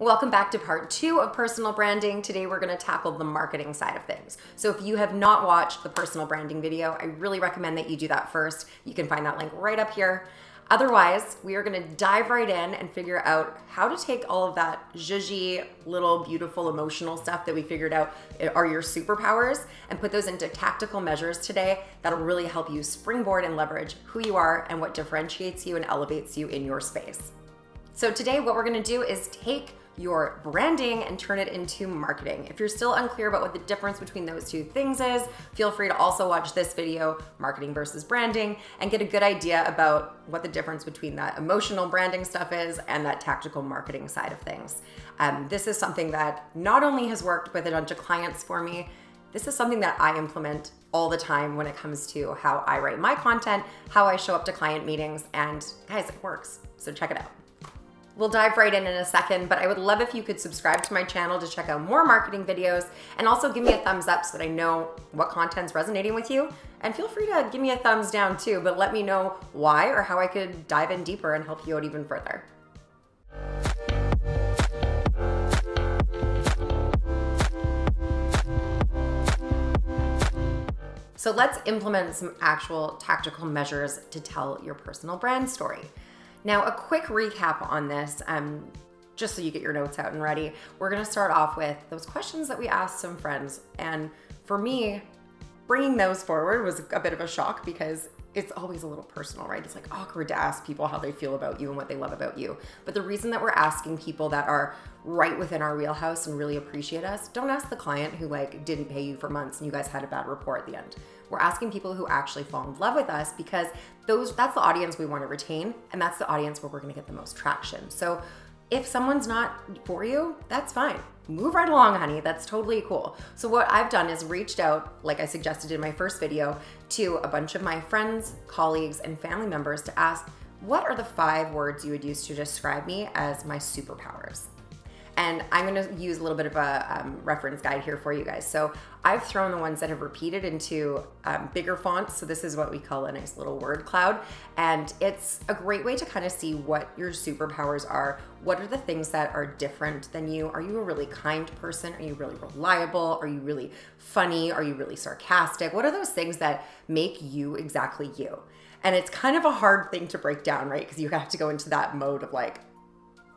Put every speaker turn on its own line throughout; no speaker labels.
Welcome back to part 2 of personal branding. Today we're going to tackle the marketing side of things. So if you have not watched the personal branding video, I really recommend that you do that first. You can find that link right up here. Otherwise, we are going to dive right in and figure out how to take all of that zhuzhy, little, beautiful, emotional stuff that we figured out are your superpowers and put those into tactical measures today that'll really help you springboard and leverage who you are and what differentiates you and elevates you in your space. So today what we're going to do is take your branding and turn it into marketing. If you're still unclear about what the difference between those two things is, feel free to also watch this video, marketing versus branding, and get a good idea about what the difference between that emotional branding stuff is and that tactical marketing side of things. This is something that not only has worked with a bunch of clients for me, this is something that I implement all the time when it comes to how I write my content, how I show up to client meetings, and guys, it works. So check it out. We'll dive right in a second, but I would love if you could subscribe to my channel to check out more marketing videos and also give me a thumbs up so that I know what content's resonating with you. And feel free to give me a thumbs down too, but let me know why or how I could dive in deeper and help you out even further. So let's implement some actual tactical measures to tell your personal brand story. Now, a quick recap on this, just so you get your notes out and ready. We're gonna start off with those questions that we asked some friends. And for me, bringing those forward was a bit of a shock because it's always a little personal, right? It's like awkward to ask people how they feel about you and what they love about you. But the reason that we're asking people that are right within our wheelhouse and really appreciate us, don't ask the client who didn't pay you for months and you guys had a bad rapport at the end. We're asking people who actually fall in love with us because that's the audience we want to retain, and that's the audience where we're going to get the most traction. So if someone's not for you, that's fine. Move right along, honey. That's totally cool. So what I've done is reached out, like I suggested in my first video, to a bunch of my friends, colleagues, and family members to ask, what are the 5 words you would use to describe me as my superpowers? And I'm gonna use a little bit of a reference guide here for you guys. So I've thrown the ones that have repeated into bigger fonts. So this is what we call a nice little word cloud. And it's a great way to kind of see what your superpowers are. What are the things that are different than you? Are you a really kind person? Are you really reliable? Are you really funny? Are you really sarcastic? What are those things that make you exactly you? And it's kind of a hard thing to break down, right? Because you have to go into that mode of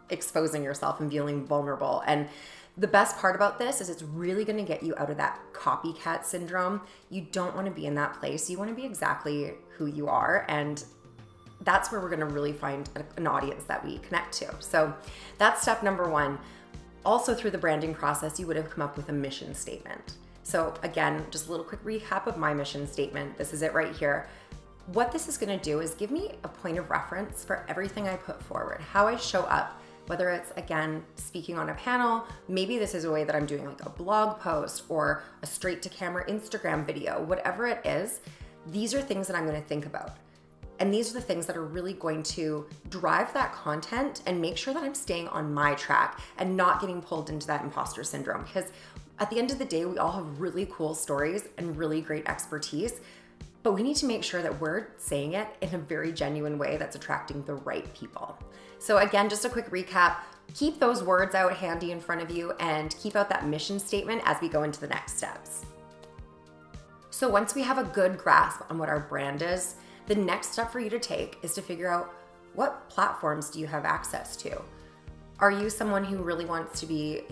exposing yourself and feeling vulnerable. And the best part about this is it's really going to get you out of that copycat syndrome. You don't want to be in that place. You want to be exactly who you are. And that's where we're going to really find an audience that we connect to. So that's step number 1. Also through the branding process, you would have come up with a mission statement. So again, just a little quick recap of my mission statement. This is it right here. What this is going to do is give me a point of reference for everything I put forward, how I show up. Whether it's, again, speaking on a panel, maybe this is a way that I'm doing a blog post or a straight to camera Instagram video, whatever it is, these are things that I'm gonna think about. And these are the things that are really going to drive that content and make sure that I'm staying on my track and not getting pulled into that imposter syndrome. Because at the end of the day, we all have really cool stories and really great expertise, but we need to make sure that we're saying it in a very genuine way that's attracting the right people. So again, just a quick recap, keep those words out handy in front of you and keep out that mission statement as we go into the next steps. So once we have a good grasp on what our brand is, the next step for you to take is to figure out what platforms do you have access to? Are you someone who really wants to be,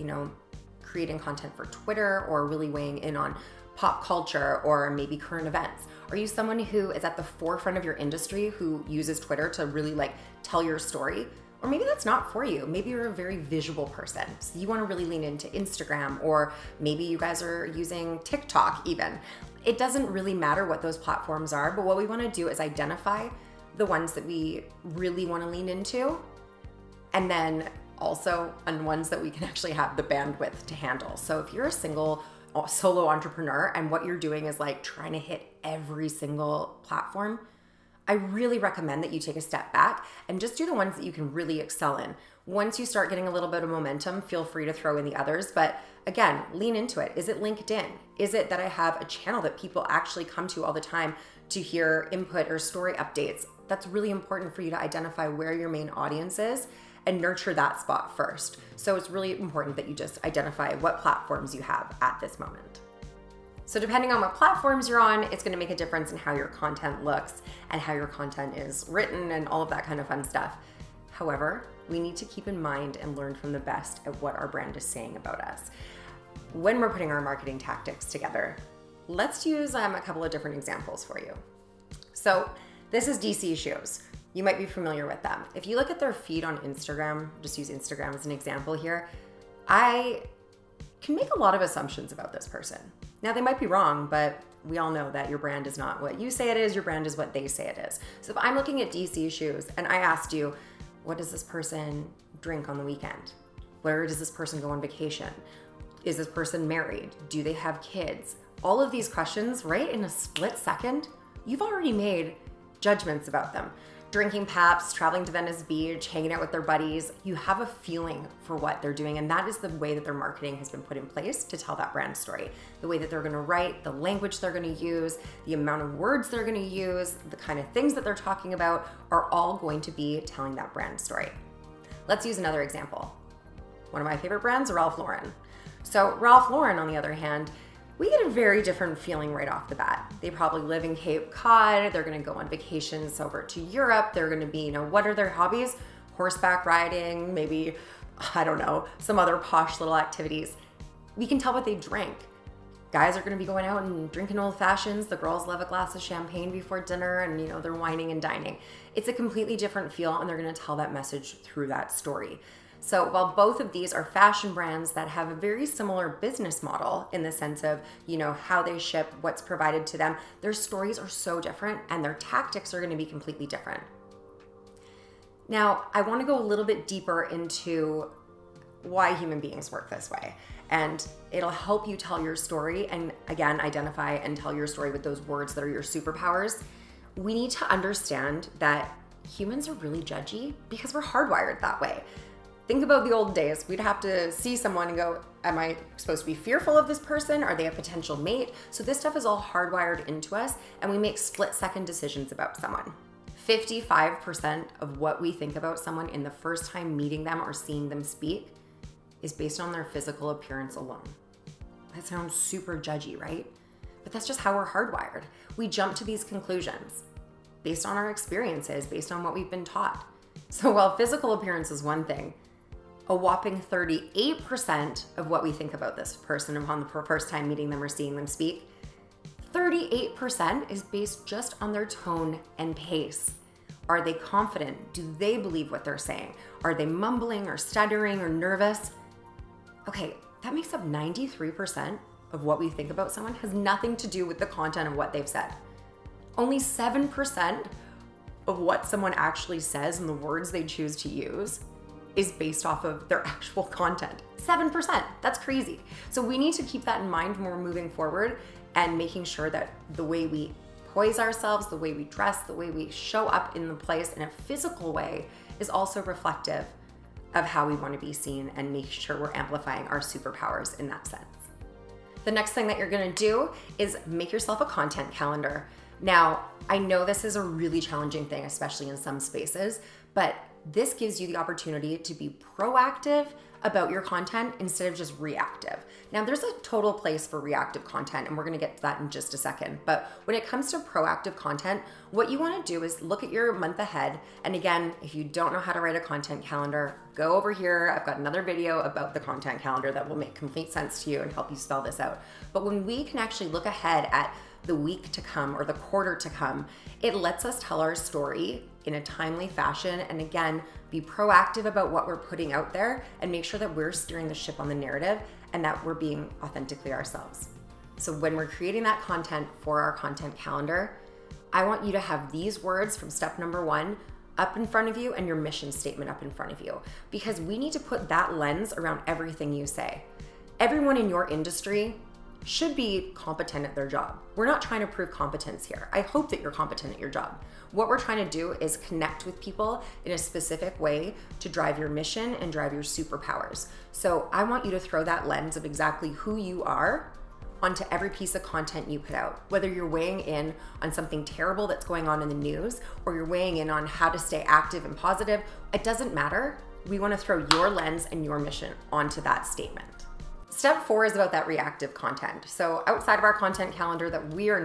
creating content for Twitter or really weighing in on pop culture or maybe current events? Are you someone who is at the forefront of your industry who uses Twitter to really tell your story? Or maybe that's not for you. Maybe you're a very visual person, so you want to really lean into Instagram, or maybe you guys are using TikTok even. It doesn't really matter what those platforms are, but what we want to do is identify the ones that we really want to lean into, and then also on ones that we can actually have the bandwidth to handle. So if you're a solo entrepreneur and what you're doing is trying to hit every single platform, I really recommend that you take a step back and just do the ones that you can really excel in. Once you start getting a little bit of momentum, feel free to throw in the others, but again, lean into it. Is it LinkedIn? Is it that I have a channel that people actually come to all the time to hear input or story updates? That's really important for you to identify where your main audience is and nurture that spot first. So it's really important that you just identify what platforms you have at this moment. So depending on what platforms you're on, it's gonna make a difference in how your content looks and how your content is written and all of that kind of fun stuff. However, we need to keep in mind and learn from the best at what our brand is saying about us. When we're putting our marketing tactics together, let's use a couple of different examples for you. So this is DC Shoes. You might be familiar with them. If you look at their feed on Instagram, just use Instagram as an example here, I can make a lot of assumptions about this person. Now they might be wrong, but we all know that your brand is not what you say it is, your brand is what they say it is. So if I'm looking at DC Shoes and I asked you, what does this person drink on the weekend? Where does this person go on vacation? Is this person married? Do they have kids? All of these questions, right, in a split second, you've already made judgments about them. Drinking Paps, traveling to Venice Beach, hanging out with their buddies, you have a feeling for what they're doing, and that is the way that their marketing has been put in place to tell that brand story. The way that they're gonna write, the language they're gonna use, the amount of words they're gonna use, the kind of things that they're talking about are all going to be telling that brand story. Let's use another example. One of my favorite brands, Ralph Lauren. So Ralph Lauren, on the other hand, we get a very different feeling right off the bat. They probably live in Cape Cod, they're gonna go on vacations over to Europe, they're gonna be, what are their hobbies? Horseback riding, maybe, I don't know, some other posh little activities. We can tell what they drink. Guys are gonna be going out and drinking old fashions, the girls love a glass of champagne before dinner and they're wining and dining. It's a completely different feel and they're gonna tell that message through that story. So while both of these are fashion brands that have a very similar business model in the sense of, how they ship, what's provided to them, their stories are so different and their tactics are gonna be completely different. Now, I wanna go a little bit deeper into why human beings work this way. And it'll help you tell your story and again, identify and tell your story with those words that are your superpowers. We need to understand that humans are really judgy because we're hardwired that way. Think about the old days. We'd have to see someone and go, am I supposed to be fearful of this person? Are they a potential mate? So this stuff is all hardwired into us and we make split-second decisions about someone. 55% of what we think about someone in the first time meeting them or seeing them speak is based on their physical appearance alone. That sounds super judgy, right? But that's just how we're hardwired. We jump to these conclusions based on our experiences, based on what we've been taught. So while physical appearance is one thing, a whopping 38% of what we think about this person upon the first time meeting them or seeing them speak, 38% is based just on their tone and pace. Are they confident? Do they believe what they're saying? Are they mumbling or stuttering or nervous? Okay, that makes up 93% of what we think about someone has nothing to do with the content of what they've said. Only 7% of what someone actually says and the words they choose to use is based off of their actual content. 7%, that's crazy. So we need to keep that in mind when we're moving forward and making sure that the way we poise ourselves, the way we dress, the way we show up in the place in a physical way is also reflective of how we want to be seen and make sure we're amplifying our superpowers in that sense. The next thing that you're gonna do is make yourself a content calendar. Now, I know this is a really challenging thing, especially in some spaces, but this gives you the opportunity to be proactive about your content instead of just reactive. Now, there's a total place for reactive content, and we're gonna get to that in just a second. But when it comes to proactive content, what you wanna do is look at your month ahead. And again, if you don't know how to write a content calendar, go over here. I've got another video about the content calendar that will make complete sense to you and help you spell this out. But when we can actually look ahead at the week to come or the quarter to come, it lets us tell our story in a timely fashion and again, be proactive about what we're putting out there and make sure that we're steering the ship on the narrative and that we're being authentically ourselves. So when we're creating that content for our content calendar, I want you to have these words from step number 1 up in front of you and your mission statement up in front of you, because we need to put that lens around everything you say. Everyone in your industry should be competent at their job. We're not trying to prove competence here. I hope that you're competent at your job. What we're trying to do is connect with people in a specific way to drive your mission and drive your superpowers. So I want you to throw that lens of exactly who you are onto every piece of content you put out. Whether you're weighing in on something terrible that's going on in the news or you're weighing in on how to stay active and positive, it doesn't matter. we want to throw your lens and your mission onto that statement. Step 4 is about that reactive content. So outside of our content calendar that we are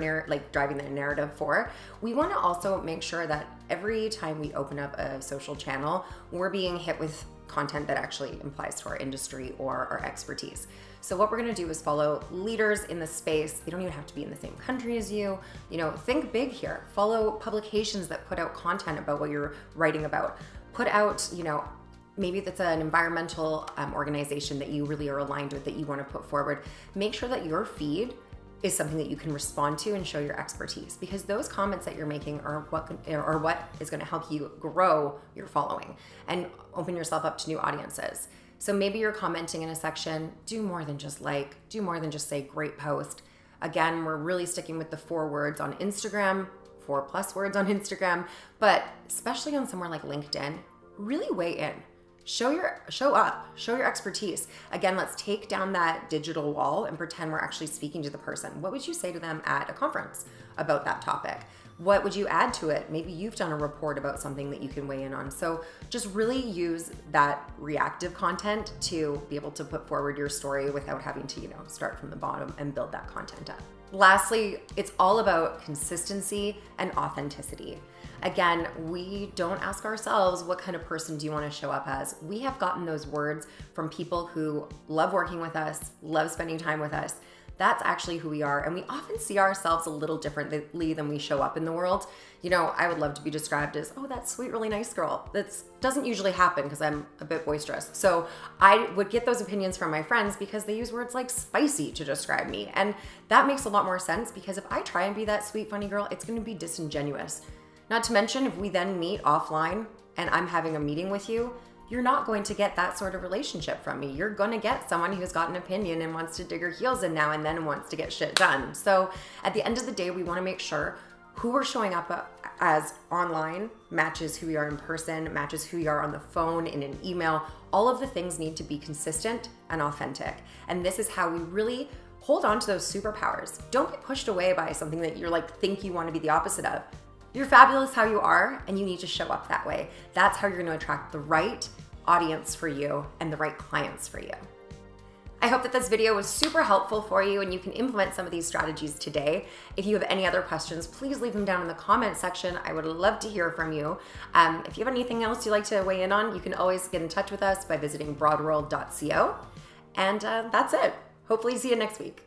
driving the narrative for, we want to also make sure that every time we open up a social channel, we're being hit with content that actually applies to our industry or our expertise. So what we're going to do is follow leaders in the space. They don't even have to be in the same country as you. You know, think big here. Follow publications that put out content about what you're writing about. Put out, you know, maybe that's an environmental organization that you really are aligned with that you want to put forward. Make sure that your feed is something that you can respond to and show your expertise, because those comments that you're making are what is going to help you grow your following and open yourself up to new audiences. So maybe you're commenting in a section, do more than just like, do more than just say great post. Again, we're really sticking with the 4 words on Instagram, 4+ words on Instagram, but especially on somewhere like LinkedIn, really weigh in. Show up, show your expertise. Again, let's take down that digital wall and pretend we're actually speaking to the person. What would you say to them at a conference about that topic? What would you add to it? Maybe you've done a report about something that you can weigh in on. So just really use that reactive content to be able to put forward your story without having to, you know, start from the bottom and build that content up. Lastly, it's all about consistency and authenticity. Again, we don't ask ourselves, what kind of person do you want to show up as? We have gotten those words from people who love working with us, love spending time with us. That's actually who we are. And we often see ourselves a little differently than we show up in the world. You know, I would love to be described as, oh, that sweet, really nice girl. That doesn't usually happen because I'm a bit boisterous. So I would get those opinions from my friends because they use words like spicy to describe me. And that makes a lot more sense, because if I try and be that sweet, funny girl, it's going to be disingenuous. Not to mention, if we then meet offline and I'm having a meeting with you, you're not going to get that sort of relationship from me. You're going to get someone who's got an opinion and wants to dig her heels in now and then and wants to get shit done. So at the end of the day, we want to make sure who we're showing up as online matches who we are in person, matches who we are on the phone, in an email. All of the things need to be consistent and authentic. And this is how we really hold on to those superpowers. Don't be pushed away by something that you're like, think you want to be the opposite of. You're fabulous how you are, and you need to show up that way. That's how you're going to attract the right audience for you and the right clients for you. I hope that this video was super helpful for you and you can implement some of these strategies today. If you have any other questions, please leave them down in the comment section. I would love to hear from you. If you have anything else you'd like to weigh in on, you can always get in touch with us by visiting broadworld.co. And that's it. Hopefully see you next week.